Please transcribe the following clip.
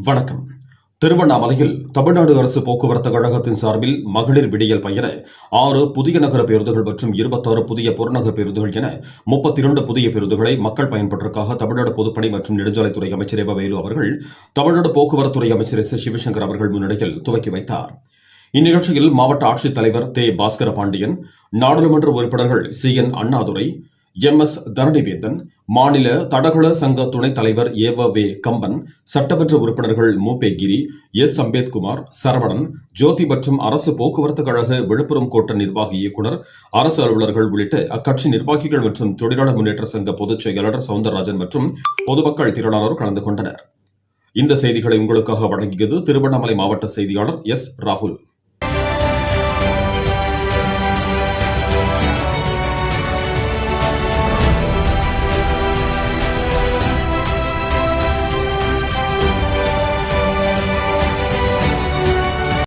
வணக்கம். திருவண்ணாமலையில் தமிழ்நாடு அரசு போக்குவரத்து கழகத்தின் சார்பில் மகளிர் விடியல் பயண 6 புதிய நகர பேருந்துகள் மற்றும் 26 புதிய புறநகர் பேருந்துகள் என 32 புதிய பேருந்துகளை மக்கள் பயன்பாட்டிற்காக தமிழ்நாடு பொதுப்பணி மற்றும் நெடுஞ்சாலைத்துறை அமைச்சர் வேலு அவர்கள் தமிழ்நாடு போக்குவரத்துறை அமைச்சர் சிவசங்கர் அவர்கள் முன்னிலையில் துவக்கி வைத்தார். இந்நிகழ்ச்சியில் மாவட்ட ஆட்சித்தலைவர் பாஸ்கர பாண்டியன், நாடாளுமன்ற உறுப்பினர்கள் CN அண்ணாதுரை, MS தரணிவேந்தன், மாநில தடகள சங்க துணைத் தலைவர் கம்பன், சட்டமன்ற உறுப்பினர்கள் கிரி, அம்பேத்குமார், சரவணன், ஜோதி மற்றும் அரசு போக்குவரத்து கழக விழுப்புரம் கோட்ட நிர்வாக இயக்குநர், அரசு அலுவலர்கள் உள்ளிட்ட அக்கட்சி நிர்வாகிகள் மற்றும் தொழிலாளர் முன்னேற்ற சங்க பொதுச் செயலாளர் சவுந்தரராஜன் மற்றும் பொதுமக்கள் திரளானோர் கலந்து கொண்டனர். இந்த செய்திகளை உங்களுக்காக வழங்கியது திருவண்ணாமலை மாவட்ட செய்தியாளர் ராகுல்.